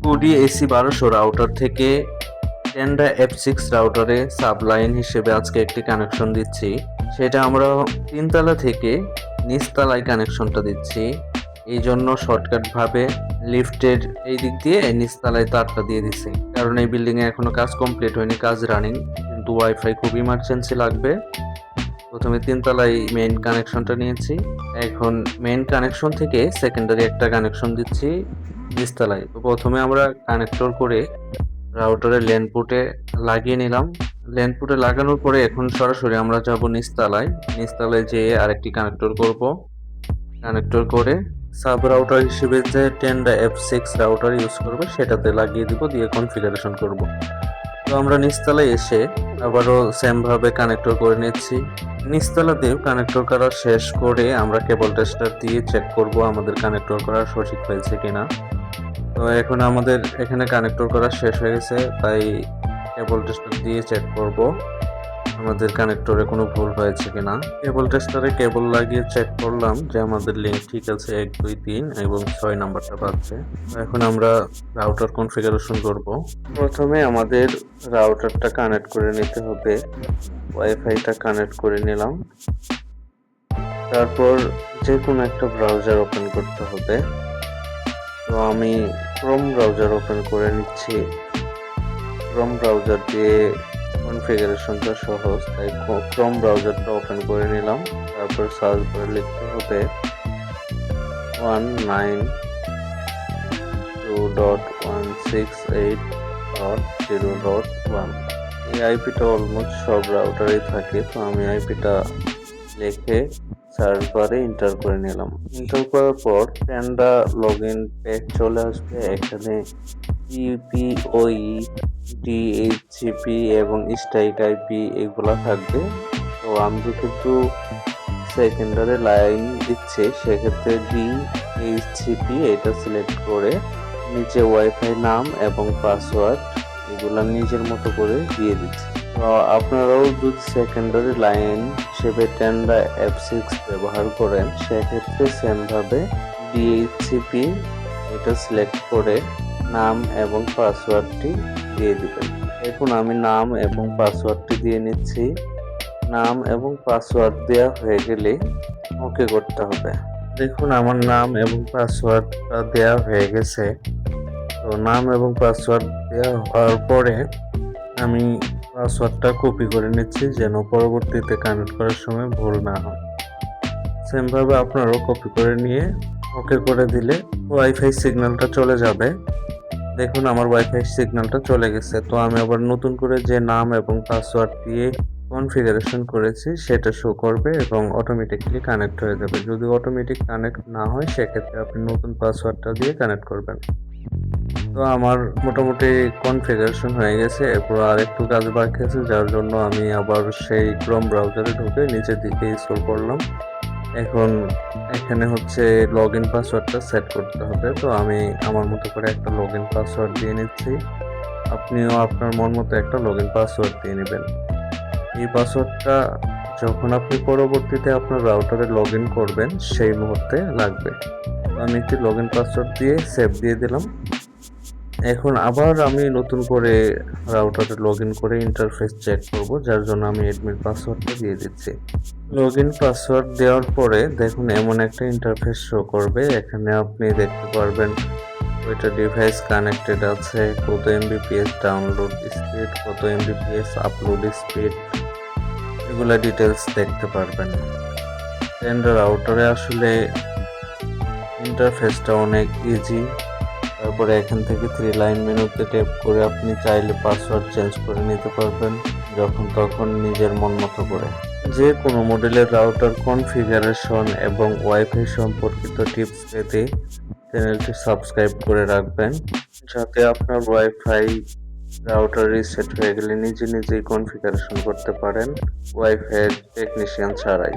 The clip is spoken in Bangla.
কুডি এসি 1200 রাউটার থেকে টেন্ডা F6 রাউটারে সাবলাইন হিসেবে আজকে একটি কানেকশন দিচ্ছি। সেটা আমরা তিনতলা থেকে নিচতলায় কানেকশনটা দিচ্ছি। এই জন্য শর্টকাট ভাবে লিফটের এই দিক দিয়ে নিচতলায় তারটা দিয়ে দিচ্ছি, কারণ এই বিল্ডিং এ এখনো কাজ কমপ্লিট হয়নি, কাজ রানিং, কিন্তু ওয়াইফাই খুব ইমার্জেন্সি লাগবে। প্রথমে তিনতলায় মেইন কানেকশনটা নিয়েছি, এখন মেইন কানেকশন থেকে সেকেন্ডারি একটা কানেকশন দিচ্ছি নিচতলায়। তো প্রথমে আমরা কানেক্টর করে রাউটারের ল্যান পোর্টে লাগিয়ে নিলাম। ল্যান পোর্টে লাগানোর পরে এখন সরাসরি আমরা যাব নিচতলায়। নিচতলায় যেয়ে আরেকটি কানেক্টর করব। কানেক্টর করে সাব রাউটার হিসেবে যে টেন্ডা F6 রাউটার ইউজ করবে সেটাতে লাগিয়ে দিব, দিয়ে কনফিগারেশন করব। তো আমরা নিচতলায় এসে আবারও সেম ভাবে কানেক্টর করে নিচ্ছি। নিচতলাতেও কানেক্টর করা শেষ করে আমরা কেবল টেস্টার দিয়ে চেক করব আমাদের কানেক্টর করা সঠিক হয়েছে কিনা। তো এখন আমাদের এখানে কানেক্টর করা শেষ হয়ে গেছে, তাই কেবল টেস্টার দিয়ে চেক করব আমাদের কানেক্টরে কোনো ভুল হয়েছে কিনা। কেবল টেস্টারে কেবল লাগিয়ে চেক করলাম যে আমাদের লিঙ্ক ঠিক আছে, 1 2 3 এবং 6 নাম্বারটা পাচ্ছে। এখন আমরা রাউটার কনফিগারেশন করব। প্রথমে আমাদের রাউটারটা কানেক্ট করে নিতে হবে। ওয়াইফাইটা কানেক্ট করে নিলাম, তারপর যে কোনো একটা ব্রাউজার ওপেন করতে হবে। তো আমি ক্রোম ব্রাউজার ওপেন করে নিচ্ছি। ক্রোম ব্রাউজার দিয়ে কনফিগারেশনটা সহজ, তাই ক্রোম ব্রাউজারটা ওপেন করে নিলাম। তারপর সার্চ করে লিখতে হবে 192.168.0.1। এই আইপিটা অলমোস্ট সব রাউটারেই থাকে, তো আমি আইপিটা লিখে সার্চ বারে এন্টার করে নিলাম। এন্টার করার পর টেন্ডা লগইন পেজ চলে আসবে। এখানে ইপিওই, ডিএইচসিপি এবং স্ট্রাইক আইপি এগুলা থাকবে। তো আমি যেহেতু সেকেন্ডারি লাইন দিচ্ছে, সেক্ষেত্রে ডিএইচসিপি এটা সিলেক্ট করে নিচে ওয়াইফাই নাম এবং পাসওয়ার্ড এগুলা নিজের মতো করে দিয়ে দিচ্ছি। তো আপনারাও যদি সেকেন্ডারি লাইন হিসেবে টেন্ডা F6 ব্যবহার করেন, সেক্ষেত্রে সেম ভাবে ডিএইচসিপি এটা সিলেক্ট করে নাম এবং পাসওয়ার্ডটি দিয়ে দিবেন। এখন আমি নাম এবং পাসওয়ার্ডটি দিয়ে নিচ্ছি। নাম এবং পাসওয়ার্ড দেওয়া হয়ে গেলে ওকে করতে হবে। দেখুন আমার নাম এবং পাসওয়ার্ডটা দেওয়া হয়ে গেছে। তো নাম এবং পাসওয়ার্ড দেওয়া হওয়ার পরে আমি পাসওয়ার্ডটা কপি করে নিচ্ছি, যেন পরবর্তীতে কানেক্ট করার সময় ভুল না হয়। সেম ভাবে আপনারাও কপি করে নিয়ে ওকে করে দিলে ওয়াইফাই সিগন্যালটা চলে যাবে। দেখুন আমার ওয়াইফাই সিগন্যালটা চলে গেছে। তো আমি আবার নতুন করে যে নাম এবং পাসওয়ার্ড দিয়ে কনফিগারেশন করেছি সেটা শো করবে এবং অটোমেটিকলি কানেক্ট হয়ে যাবে। যদি অটোমেটিক কানেক্ট না হয়, সেক্ষেত্রে আপনি নতুন পাসওয়ার্ডটা দিয়ে কানেক্ট করবেন। তো আমার মোটামুটি কনফিগারেশন হয়ে গেছে। এরপর আর একটু কাজ বাকি আছে, যার জন্য আমি আবার সেই ক্রোম ব্রাউজারে ঢুকে নিচের দিকে স্ক্রল করলাম। এখন এখানে হচ্ছে লগ ইন পাসওয়ার্ডটা সেট করতে হবে। তো আমি আমার মতো করে একটা লগ ইন পাসওয়ার্ড দিয়ে নিচ্ছি। আপনিও আপনার মন মতো একটা লগ ইন পাসওয়ার্ড দিয়ে নেবেন। এই পাসওয়ার্ডটা যখন আপনি পরবর্তীতে আপনার রাউটারে লগ ইন করবেন সেই মুহূর্তে লাগবে। আমি একটি লগ ইন পাসওয়ার্ড দিয়ে সেভ দিয়ে দিলাম। এখন আবার আমি নতুন করে রাউটারে লগ ইন করে ইন্টারফেস চেক করব, যার জন্য আমি অ্যাডমিন পাসওয়ার্ডটা দিয়ে দিচ্ছি। লগ ইন পাসওয়ার্ড দেওয়ার পরে দেখুন এমন একটা ইন্টারফেস শো করবে। এখানে আপনি দেখতে পারবেন ওইটা ডিভাইস কানেক্টেড আছে, কত এমবিপিএস ডাউনলোড স্পিড, কত এমবিপিএস আপলোড স্পিড, এগুলা ডিটেলস দেখতে পারবেন। টেন্ডা রাউটারে আসলে ইন্টারফেসটা অনেক ইজি। তারপরে এখান থেকে 3 লাইন মেনুতে ট্যাপ করে আপনি চাইলে পাসওয়ার্ড চেঞ্জ করে নিতে পারবেন যখন তখন নিজের মন মতো করে। যে কোনো মডেলের রাউটার কনফিগারেশন এবং ওয়াইফাই সম্পর্কিত টিপস পেতে চ্যানেলটি সাবস্ক্রাইব করে রাখবেন, যাতে আপনার ওয়াইফাই রাউটার রিসেট হয়ে গেলে নিজেই কনফিগারেশন করতে পারেন ওয়াইফাই টেকনিশিয়ান ছাড়াই।